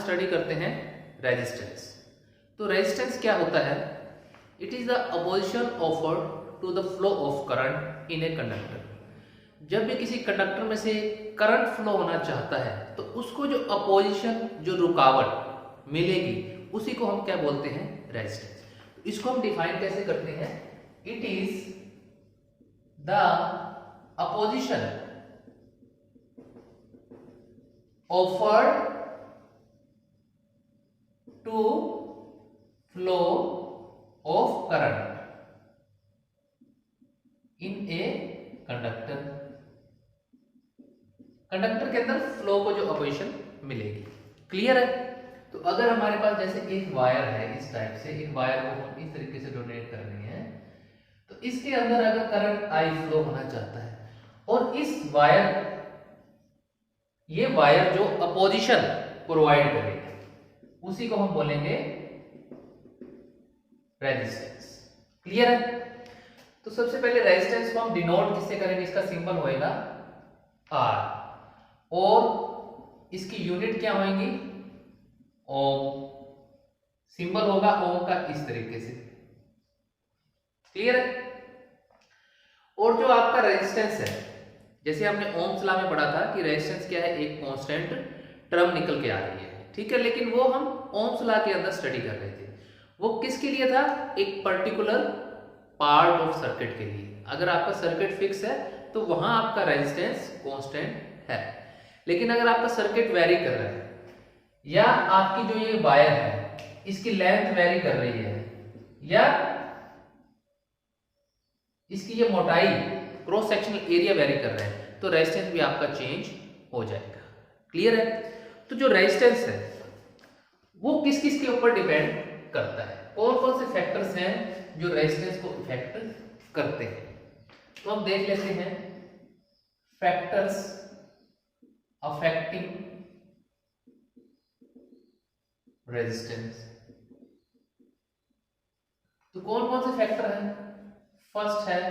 Study करते हैं resistance. तो रेजिस्टेंस क्या होता है? It is the opposition offered to the flow of current in a conductor. जब भी किसी कंडक्टर में से करंट फ्लो होना चाहता है तो उसको जो अपोजिशन, जो रुकावट मिलेगी, उसी को हम क्या बोलते हैं? रेजिस्टेंस। इसको हम डिफाइन कैसे करते हैं? It is the opposition offered to flow of current in a conductor। Conductor के अंदर फ्लो को जो अपोजिशन मिलेगी। क्लियर है? तो अगर हमारे पास जैसे एक वायर है, इस टाइप से एक वायर को हम इस तरीके से डोनेट कर रहे हैं, तो इसके अंदर अगर करंट आई फ्लो होना चाहता है और इस वायर, ये वायर जो अपोजिशन प्रोवाइड करेगा, उसी को हम बोलेंगे रेजिस्टेंस। क्लियर है? तो सबसे पहले रेजिस्टेंस को हम डिनोट किससे करेंगे? इसका सिंबल होएगा आर और इसकी यूनिट क्या होगी? ओम। सिंबल होगा ओम का इस तरीके से। क्लियर है? और जो आपका रेजिस्टेंस है, जैसे हमने ओम्स लॉ में पढ़ा था कि रेजिस्टेंस क्या है? एक कांस्टेंट टर्म निकल के आ रही है, ठीक है, लेकिन वो हम ओम्स लॉ के अंदर स्टडी कर रहे थे। वो किसके लिए था? एक पर्टिकुलर पार्ट ऑफ सर्किट के लिए। अगर आपका सर्किट फिक्स है तो वहां आपका रेजिस्टेंस कांस्टेंट है, लेकिन अगर आपका सर्किट वेरी कर रहा है या आपकी जो ये वायर है इसकी लेंथ वेरी कर रही है या इसकी ये मोटाई, क्रॉस सेक्शनल एरिया वेरी कर रहे हैं, तो रेजिस्टेंस भी आपका चेंज हो जाएगा। क्लियर है? तो जो रेजिस्टेंस है वो किस किस के ऊपर डिपेंड करता है? कौन कौन से फैक्टर्स हैं जो रेजिस्टेंस को इफेक्ट करते हैं? तो हम देख लेते हैं फैक्टर्स अफेक्टिंग रेजिस्टेंस। तो कौन कौन से फैक्टर हैं? फर्स्ट है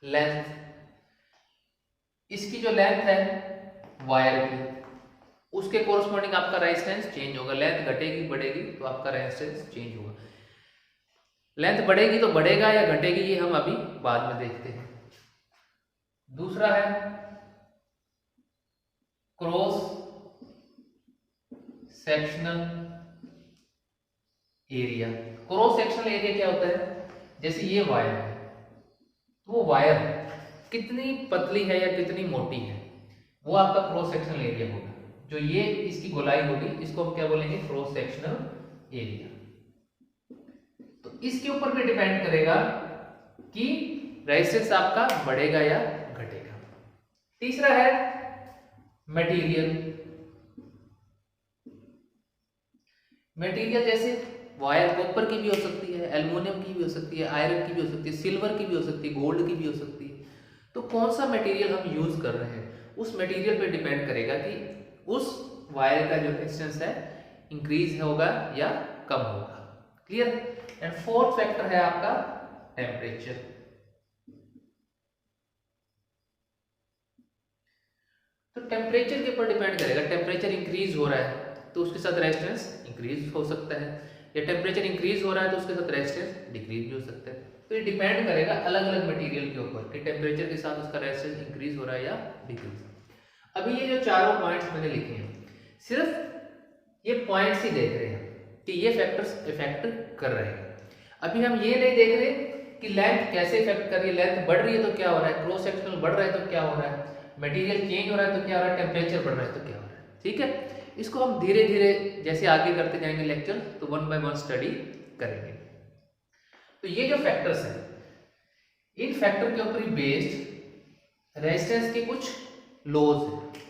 लेंथ। इसकी जो लेंथ है वायर की, उसके कोरस्पॉन्डिंग आपका रेजिस्टेंस चेंज होगा। लेंथ घटेगी बढ़ेगी तो आपका रेजिस्टेंस चेंज होगा। लेंथ बढ़ेगी तो बढ़ेगा या घटेगी, ये हम अभी बाद में देखते हैं। दूसरा है cross sectional area. Cross sectional area क्या होता है? जैसे ये वायर है, तो वो वायर कितनी पतली है या कितनी मोटी है, वो आपका क्रॉस सेक्शनल एरिया होगा। जो ये इसकी गोलाई होगी, इसको हम क्या बोलेंगे? Cross sectional area. तो इसके ऊपर भी डिपेंड करेगा कि रेजिस्टेंस आपका बढ़ेगा या घटेगा। तीसरा है मटेरियल। मटेरियल जैसे वायर कॉपर की भी हो सकती है, एल्युमिनियम की भी हो सकती है, आयरन की भी हो सकती है, सिल्वर की भी हो सकती है, गोल्ड की भी हो सकती है। तो कौन सा मटेरियल हम यूज कर रहे हैं, उस मटेरियल पे डिपेंड करेगा कि उस वायर का जो रेजिस्टेंस है इंक्रीज होगा या कम होगा। क्लियर? एंड फोर्थ फैक्टर है आपका टेम्परेचर। तो टेम्परेचर के ऊपर डिपेंड करेगा। टेम्परेचर इंक्रीज हो रहा है तो उसके साथ रेजिस्टेंस इंक्रीज हो सकता है, या टेम्परेचर इंक्रीज हो रहा है तो उसके साथ रेजिस्टेंस डिक्रीज भी हो सकता है। तो ये डिपेंड करेगा अलग अलग मटेरियल के ऊपर कि टेम्परेचर के साथ उसका रेजिस्टेंस इंक्रीज हो रहा है या डिक्रीज। अभी ये जो चारों पॉइंट्स मैंने लिखे हैं, सिर्फ ये पॉइंट्स ही देख रहे हैं कि ये फैक्टर्स इफेक्ट कर रहे हैं। अभी हम ये नहीं देख रहे कि लेंथ कैसे इफेक्ट कर रही है। लेंथ बढ़ रही है तो क्या हो रहा है, क्रॉस सेक्शनल बढ़ रहा है तो क्या हो रहा है, मटेरियल चेंज हो रहा है तो क्या हो रहा है, टेम्परेचर बढ़ रहा है तो क्या हो रहा है। ठीक है, इसको हम धीरे धीरे जैसे आगे करते जाएंगे लेक्चर, तो वन बाय वन स्टडी करेंगे। तो ये जो फैक्टर्स हैं, इन फैक्टर के ऊपर ही बेस्ड रेजिस्टेंस के कुछ लॉज हैं,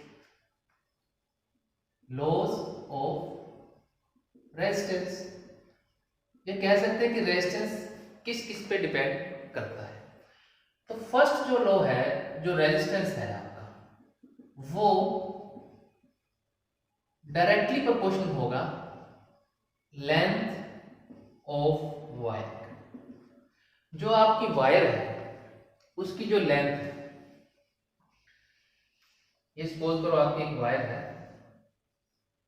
लॉज ऑफ रेजिस्टेंस। ये कह सकते हैं कि रेजिस्टेंस किस किस पे डिपेंड करता है। तो फर्स्ट जो लॉ है, जो रेजिस्टेंस है आपका, वो डायरेक्टली प्रोपोर्शनल होगा लेंथ ऑफ वायर। जो आपकी वायर है उसकी जो लेंथ है, ये सपोज करो आपकी एक वायर है,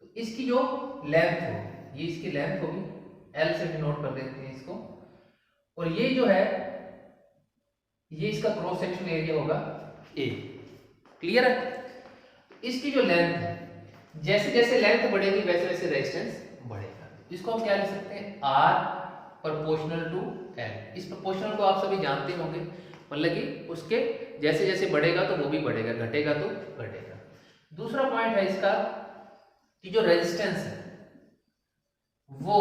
तो इसकी जो लेंथ होगी, ये इसकी लेंथ होगी, एल से डिनोट कर देते हैं इसको, और ये जो है ये इसका क्रॉस सेक्शन एरिया होगा ए। क्लियर है? इसकी जो लेंथ है, जैसे जैसे लेंथ बढ़ेगी वैसे वैसे रेजिस्टेंस बढ़ेगा। इसको हम क्या लिख सकते हैं, आर प्रोपोर्शनल टू एल। इस प्रोपोर्शनल को आप सभी जानते होंगे, मतलब कि उसके जैसे जैसे बढ़ेगा तो वो भी बढ़ेगा, घटेगा तो घटेगा। दूसरा पॉइंट है इसका कि जो रेजिस्टेंस है वो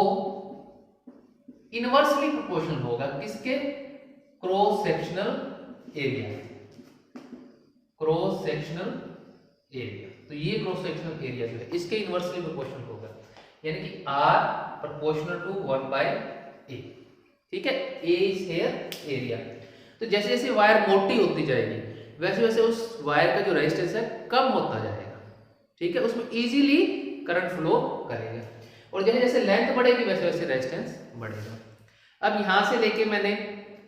इनवर्सली प्रोपोर्शनल होगा किसके, cross sectional area, cross sectional area. तो ये क्रॉस सेक्शनल एरिया जो है इसके इनवर्सली प्रोपोर्शनल होगा, यानी कि R प्रोपोर्शनल टू 1/A। ठीक है, A इज हियर एरिया। तो जैसे जैसे वायर मोटी होती जाएगी वैसे वैसे उस वायर का जो रेजिस्टेंस है कम होता जाएगा। ठीक है, उसमें इजीली करंट फ्लो करेगा, और जैसे जैसे लेंथ बढ़ेगी वैसे वैसे रेजिस्टेंस बढ़ेगा। अब यहाँ से लेके मैंने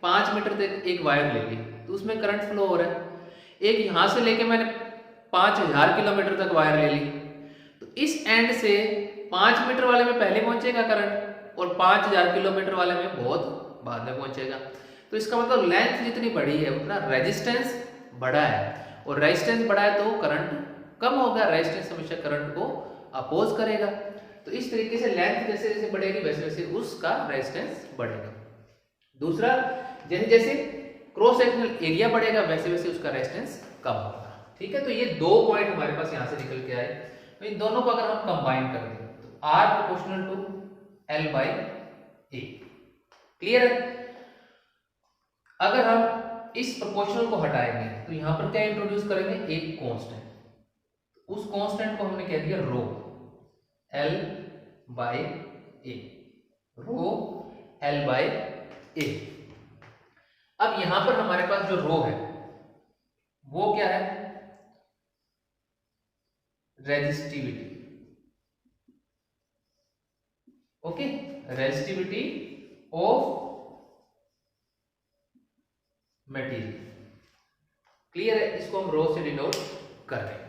5 मीटर तक एक वायर ले ली तो उसमें करंट फ्लो हो रहा है। एक यहाँ से लेके मैंने 5000 किलोमीटर तक वायर ले ली, तो इस एंड से 5 मीटर वाले में पहले पहुंचेगा करंट और 5000 किलोमीटर वाले में बहुत बाद में पहुंचेगा। तो इसका मतलब लेंथ जितनी बड़ी है उतना रेजिस्टेंस बड़ा है, और रेजिस्टेंस बड़ा है तो करंट कम होगा, रेजिस्टेंस हमेशा करंट को अपोज करेगा। तो इस तरीके से लेंथ जैसे जैसे बढ़ेगी वैसे वैसे उसका रेजिस्टेंस बढ़ेगा। दूसरा, जैसे जैसे क्रॉस सेक्शनल एरिया बढ़ेगा वैसे वैसे उसका रेजिस्टेंस कम होगा। ठीक है, तो ये दो पॉइंट हमारे पास यहाँ से निकल के आए। तो इन दोनों को अगर हम कंबाइन कर दें तो R proportional to L/A। Clear है? अगर हम इस प्रोपोर्शनल को हटाएंगे तो यहाँ पर क्या इंट्रोड्यूस करेंगे, एक कांस्टेंट। उस कांस्टेंट को हमने कह दिया रो, L/A, रो L/A। अब यहां पर हमारे पास जो रो है वो क्या है, resistivity. Okay, resistivity of material. Clear है? इसको हम रो से डिनोट कर रहे हैं।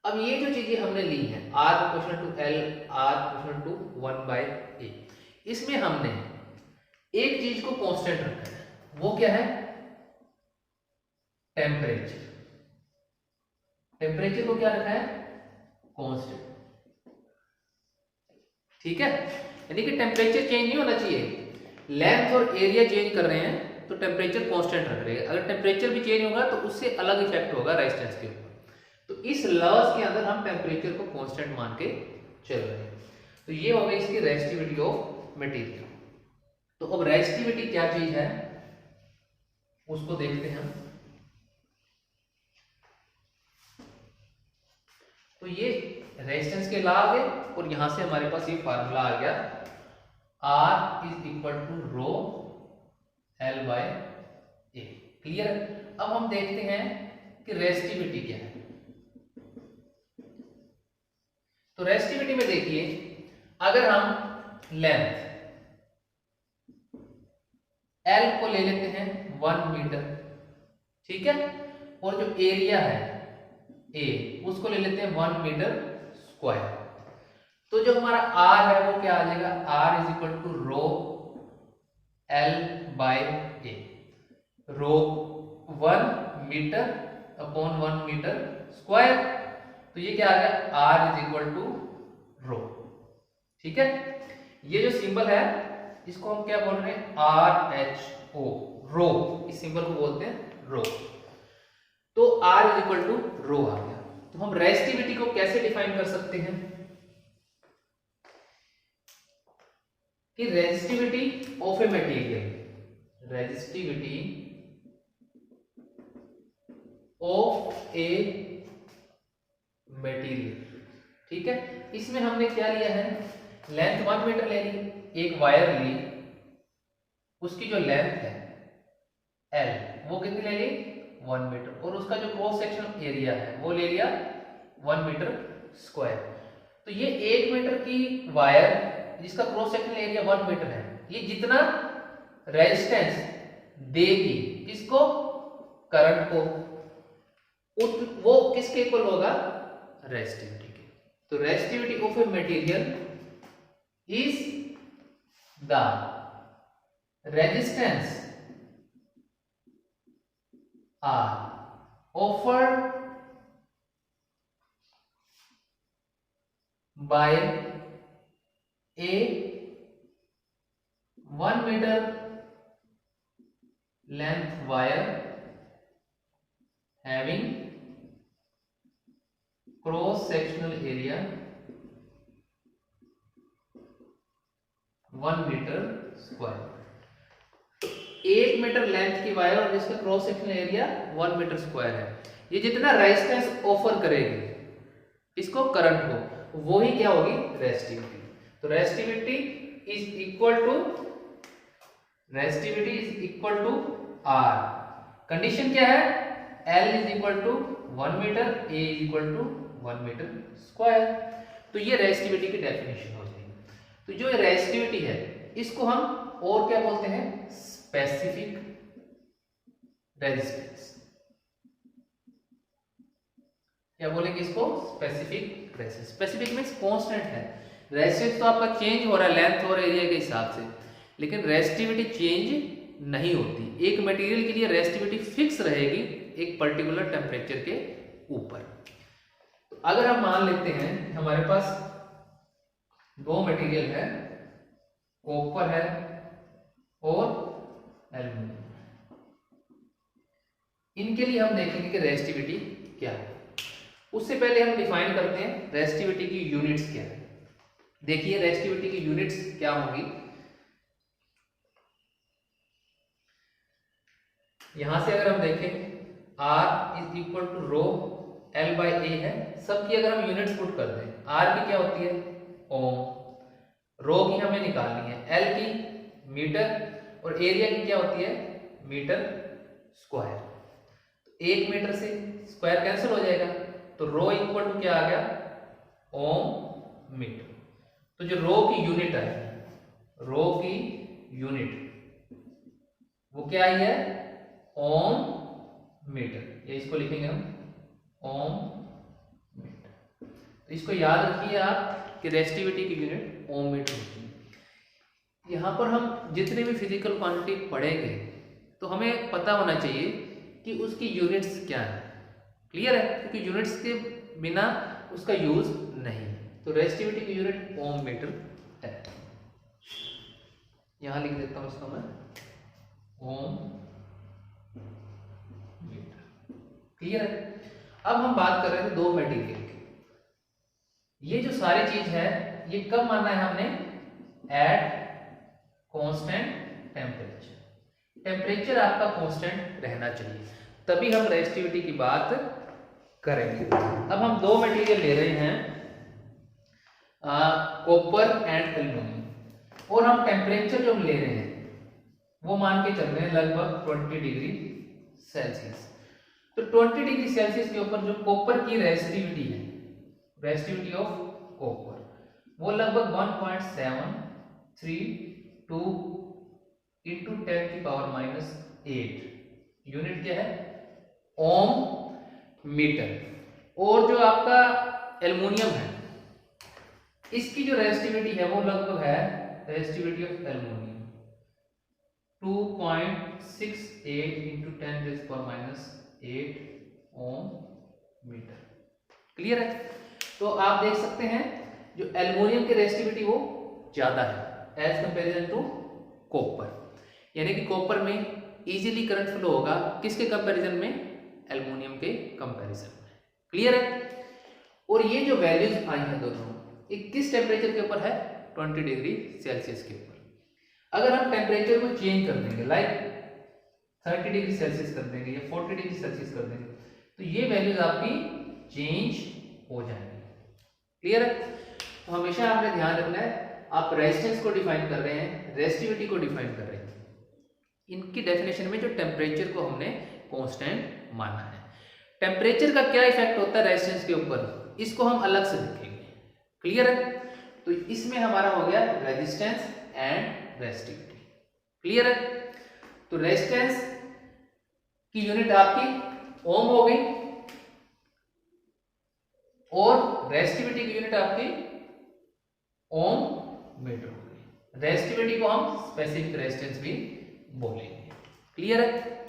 अब ये जो चीजें हमने ली हैं R proportional to L, R proportional to 1/A, इसमें हमने एक चीज को कांस्टेंट रखा है, वो क्या है, टेम्परेचर। टेम्परेचर को क्या रखा है, कांस्टेंट। ठीक है, यानी कि टेम्परेचर चेंज नहीं होना चाहिए, लेंथ और एरिया चेंज कर रहे हैं तो टेम्परेचर कांस्टेंट रख रहे हैं। अगर टेम्परेचर भी चेंज होगा तो उससे अलग इफेक्ट होगा रेजिस्टेंस के ऊपर। तो इस लॉस के अंदर हम टेम्परेचर को कांस्टेंट मान के चल रहे हैं। तो ये हो गई इसकी रेजिस्टिविटी ऑफ मटेरियल। तो अब रेजिस्टिविटी क्या चीज है उसको देखते हैं हम। तो ये रेजिस्टेंस के लॉ आ गए, और यहां से हमारे पास ये फार्मूला आ गया, R is equal to rho L/A। Clear? अब हम देखते हैं कि रेजिस्टिविटी क्या है। तो रेजिस्टिविटी में देखिए, अगर हम लेंथ L को ले लेते हैं 1 मीटर, ठीक है, और जो एरिया है A उसको ले लेते हैं 1 मीटर स्क्वायर, तो जो हमारा R है वो क्या आ जाएगा, R is equal to rho L/A। Rho 1 metre upon 1 metre square, तो ये क्या आ गया, R is equal to rho. ठीक है, ये जो सिंबल है इसको हम क्या बोल रहे हैं, RHO, रो। इस सिंबल को बोलते हैं रो। तो R इज इक्वल टू रो आ गया। तो हम रेजिस्टिविटी को कैसे डिफाइन कर सकते हैं कि resistivity of a material, resistivity of a material. ठीक है, इसमें हमने क्या लिया है, लेंथ 1 मीटर ले ली, एक वायर ली, उसकी जो लेंथ है L वो कितनी ले ली, 1 मीटर, और उसका जो क्रॉस सेक्शन एरिया है वो ले लिया 1 मीटर स्क्वायर। तो ये 1 मीटर की वायर जिसका क्रॉस सेक्शन एरिया 1 मीटर है, ये जितना रेजिस्टेंस देगी किसको, करंट को, वो किसके इक्वल होगा, रेजिस्टिविटी के। तो resistivity of a material is the resistance R offered by a 1 metre length wire having cross sectional area 1 metre square. 1 metre length की वायर और जिसका cross sectional area 1 metre square है, ये जितना रेजिस्टेंस ऑफर करेगी इसको करंट को, वो ही क्या होगी रेजिस्टिविटी। तो resistivity is equal to R। Condition क्या है, L is equal to 1 metre, A is equal to 1 metre square. तो ये रेजिस्टिविटी की डेफिनेशन हो जाएगी। तो जो रेजिस्टिविटी है इसको हम और क्या बोलते हैं, स्पेसिफिक रेजिस्टेंस। क्या बोलेंगे इसको, specific resistance. Specific means constant है, रेजिस्टेंस तो आपका चेंज हो रहा है लेंथ और एरिया के हिसाब से, लेकिन रेजिस्टिविटी चेंज नहीं होती। एक मटेरियल के लिए रेजिस्टिविटी फिक्स रहेगी एक पर्टिकुलर टेम्परेचर के ऊपर। तो अगर हम मान लेते हैं हमारे पास दो मटेरियल है, कॉपर है और एल्यूमिनियम, इनके लिए हम देखेंगे कि रेजिस्टिविटी क्या है। उससे पहले हम डिफाइन करते हैं रेजिस्टिविटी की यूनिट्स क्या है। देखिए रेजिस्टिविटी की यूनिट्स क्या होंगी, यहां से अगर हम देखें R is equal to rho L by A है, सबकी अगर हम यूनिट्स पुट कर दें, R की क्या होती है ओम, रो की हमें निकालनी है, L की मीटर और एरिया की क्या होती है मीटर स्क्वायर। तो 1 मीटर से स्क्वायर कैंसिल हो जाएगा, तो रो इक्वल टू क्या आ गया ओम मीटर। तो जो रो की यूनिट आई, रो की यूनिट वो क्या आई है ओम मीटर, ये इसको लिखेंगे हम ओम मीटर। तो इसको याद रखिए आप कि रेजिस्टिविटी की यूनिट ओम मीटर होती है। यहाँ पर हम जितने भी फिजिकल क्वांटिटी पढ़ेंगे तो हमें पता होना चाहिए कि उसकी यूनिट्स क्या है, क्लियर है, क्योंकि यूनिट्स के बिना उसका यूज नहीं। तो रेजिस्टिविटी की यूनिट ओम मीटर है, यहाँ लिख देता हूँ इसको मैं ओम, क्लियर है। अब हम बात कर रहे थे दो मटेरियल की, ये जो सारी चीज है ये कब मानना है हमने, एट कांस्टेंट टेम्परेचर। टेम्परेचर आपका कांस्टेंट रहना चाहिए, तभी हम रेजिस्टिविटी की बात करेंगे। अब हम दो मटेरियल ले रहे हैं, कॉपर एंड एल्यूमिनियम, और हम टेम्परेचर जो हम ले रहे हैं वो मान के चल रहे हैं लगभग 20 डिग्री सेल्सियस। तो 20 डिग्री सेल्सियस के ऊपर जो कॉपर की रेजिस्टिविटी है, रेजिस्टिविटी ऑफ कॉपर, वो लगभग 1.732 इंटू 10 की पावर माइनस 8 यूनिट क्या है ओम मीटर। और जो आपका एल्युमिनियम है इसकी जो रेजिस्टिविटी है वो लगभग है, रेजिस्टिविटी ऑफ एल्युमिनियम 2.68 इंटू 10 की पावर माइनस 8 ओम मीटर, क्लियर है। तो आप देख सकते हैं जो एल्युमिनियम की रेजिस्टिविटी वो ज्यादा है एज कंपैरिजन टू कॉपर, यानी कि कॉपर में इजीली करंट फ्लो होगा, किसके कंपैरिजन में, एल्युमिनियम के कंपैरिजन में, क्लियर है। और ये जो वैल्यूज आई हैं दोनों, ये किस टेम्परेचर के ऊपर है, 20 डिग्री सेल्सियस के ऊपर। अगर हम टेम्परेचर को चेंज कर देंगे, लाइक 30 डिग्री सेल्सियस कर देंगे या 40 डिग्री सेल्सियस कर देंगे, तो ये वैल्यूज आपकी चेंज हो जाएंगी, क्लियर है। तो हमेशा आपने ध्यान रखना है, आप रेजिस्टेंस को डिफाइन कर रहे हैं, रेजिस्टिविटी को डिफाइन कर रहे हैं, इनकी डेफिनेशन में जो टेम्परेचर को हमने कांस्टेंट माना है। टेम्परेचर का क्या इफेक्ट होता है रेजिस्टेंस के ऊपर, इसको हम अलग से देखेंगे, क्लियर है। तो इसमें हमारा हो गया रेजिस्टेंस एंड रेजिस्टिविटी, क्लियर है। तो रेजिस्टेंस की यूनिट आपकी ओम हो गई, और रेसिस्टिविटी की यूनिट आपकी ओम मीटर होगी। रेसिस्टिविटी को हम स्पेसिफिक रेजिस्टेंस भी बोलेंगे। क्लियर है?